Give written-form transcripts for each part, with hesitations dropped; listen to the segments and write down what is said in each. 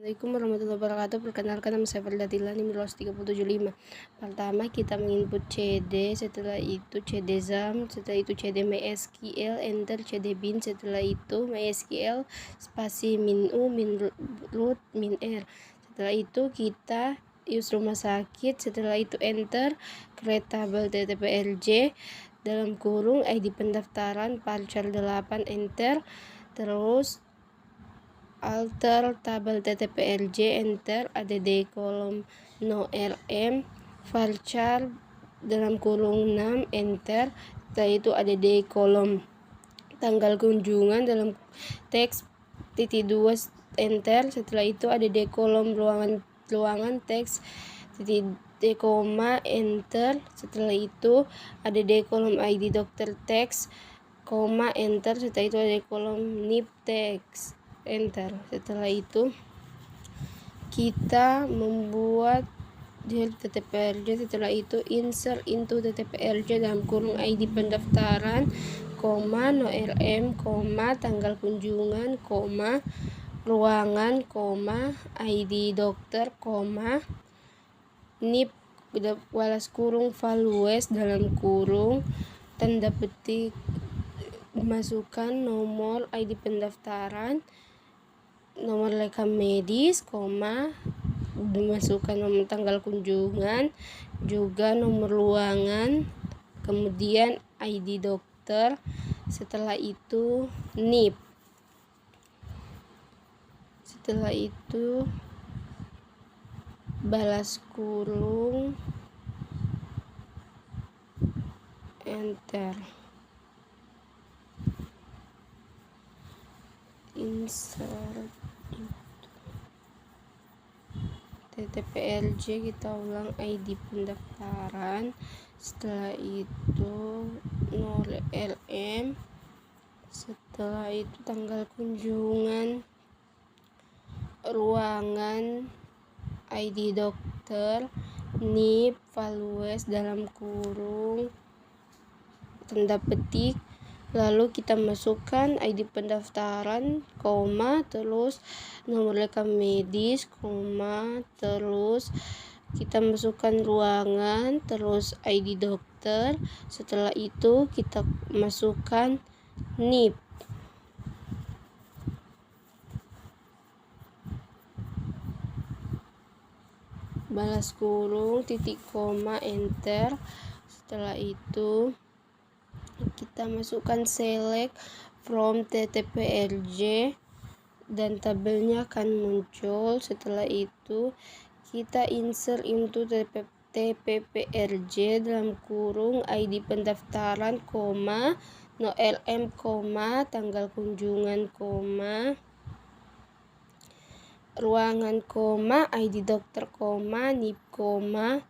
Assalamualaikum warahmatullahi wabarakatuh. Perkenalkan, nama saya Farida Tilani, 3075. Pertama kita menginput CD, setelah itu CD ZAM, setelah itu CD MySQL, enter CD bin, setelah itu MySQL spasi min u min root min r. Setelah itu kita use rumah sakit, setelah itu enter create table ttplj dalam kurung ID pendaftaran partial 8, enter, terus alter tabel ttplj, enter, add kolom no rm varchar dalam kurung 6, enter. Setelah itu add kolom tanggal kunjungan dalam teks titik 2, enter. Setelah itu add kolom ruangan teks titik koma, enter. Setelah itu add kolom id dokter teks koma, enter. Setelah itu ada kolom nip teks, enter. Setelah itu kita membuat ttplj. Setelah itu insert into ttplj dalam kurung id pendaftaran, koma, no rm, koma, tanggal kunjungan, koma, ruangan, koma, id dokter, koma, nip balas kurung values dalam kurung tanda petik, masukkan nomor ID pendaftaran, nomor rekam medis, koma, dimasukkan nomor tanggal kunjungan, juga nomor ruangan, kemudian ID dokter. Setelah itu NIP. Setelah itu balas kurung, enter. Insert ttplj, kita ulang ID pendaftaran, setelah itu no rm, setelah itu tanggal kunjungan, ruangan, ID dokter, nip, values dalam kurung tanda petik, lalu kita masukkan ID pendaftaran, koma, terus nomor rekam medis, koma, terus kita masukkan ruangan, terus ID dokter. Setelah itu kita masukkan NIP. Balas kurung, titik koma, enter. Setelah itu kita masukkan select from ttplj dan tabelnya akan muncul. Setelah itu kita insert into tppplj dalam kurung ID pendaftaran, koma, no rm, koma, tanggal kunjungan, koma, ruangan, koma, ID dokter, koma, nip, koma,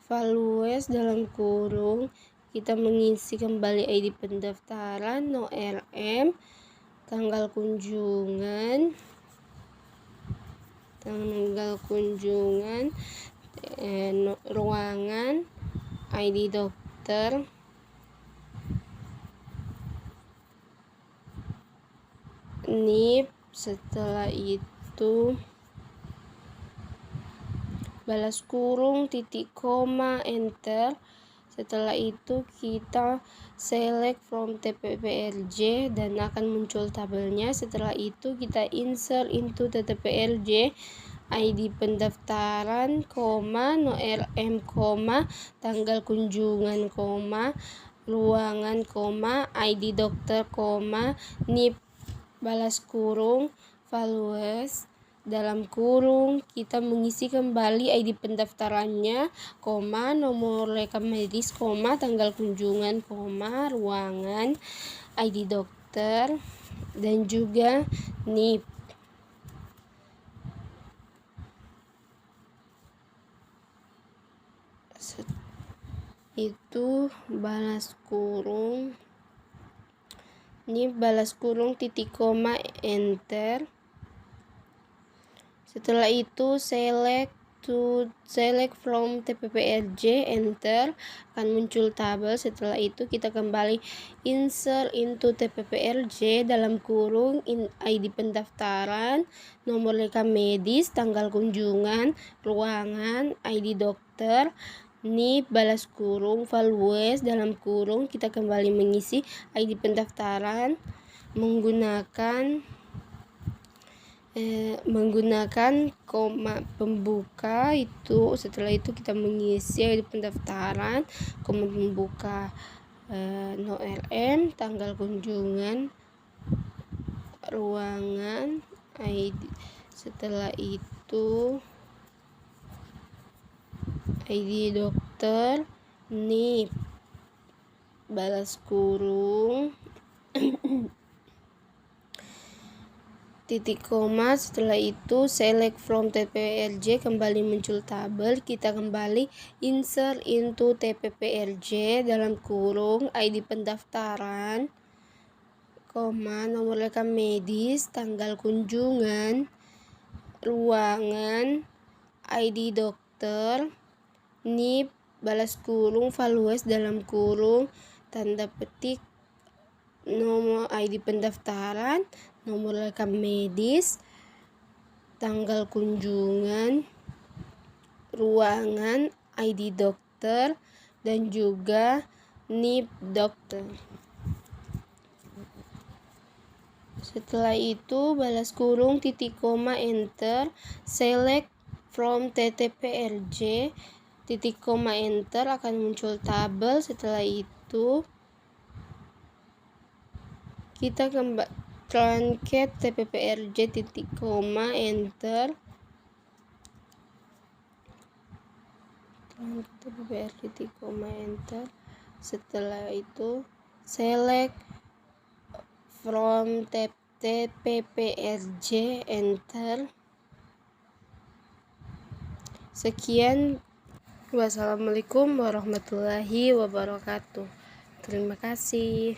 values dalam kurung. Kita mengisi kembali ID pendaftaran, no rm, tanggal kunjungan, ruangan, ID dokter, nip. Setelah itu balas kurung, titik koma, enter. Setelah itu kita select from ttplj dan akan muncul tabelnya. Setelah itu kita insert into ttplj ID pendaftaran, koma, no rm, koma, tanggal kunjungan, koma, ruangan, koma, ID dokter, koma, nip, balas kurung, values dalam kurung. Kita mengisi kembali ID pendaftarannya, koma, nomor rekam medis, koma, tanggal kunjungan, koma, ruangan, ID dokter, dan juga NIP. Itu balas kurung, NIP, balas kurung, titik koma, enter. Setelah itu select itu select from TPPRJ, enter, akan muncul tabel. Setelah itu kita kembali insert into TPPRJ dalam kurung ID pendaftaran, nomor rekam medis, tanggal kunjungan, ruangan, ID dokter, NIP, balas kurung, values, dalam kurung kita kembali mengisi ID pendaftaran menggunakan koma pembuka itu. Setelah itu kita mengisi ID pendaftaran, koma pembuka, no RM, tanggal kunjungan, ruangan, ID. Setelah itu ID dokter, NIP, balas kurung, titik koma. Setelah itu select from TPPRJ, kembali muncul tabel, kita kembali insert into TPPRJ dalam kurung ID pendaftaran, koma, nomor rekam medis, tanggal kunjungan, ruangan, ID dokter, NIP, balas kurung, values, dalam kurung, tanda petik, nomor ID pendaftaran, nomor rekam medis, tanggal kunjungan, ruangan, ID dokter, dan juga NIP dokter. Setelah itu balas kurung, titik koma, enter, select from TTPRJ, titik koma, enter, akan muncul tabel. Setelah itu kita kembali truncat TPPRJ, titik koma, enter, TPPRJ, titik koma, enter. Setelah itu select from TPPRJ, enter. Sekian, wassalamualaikum warahmatullahi wabarakatuh. Terima kasih.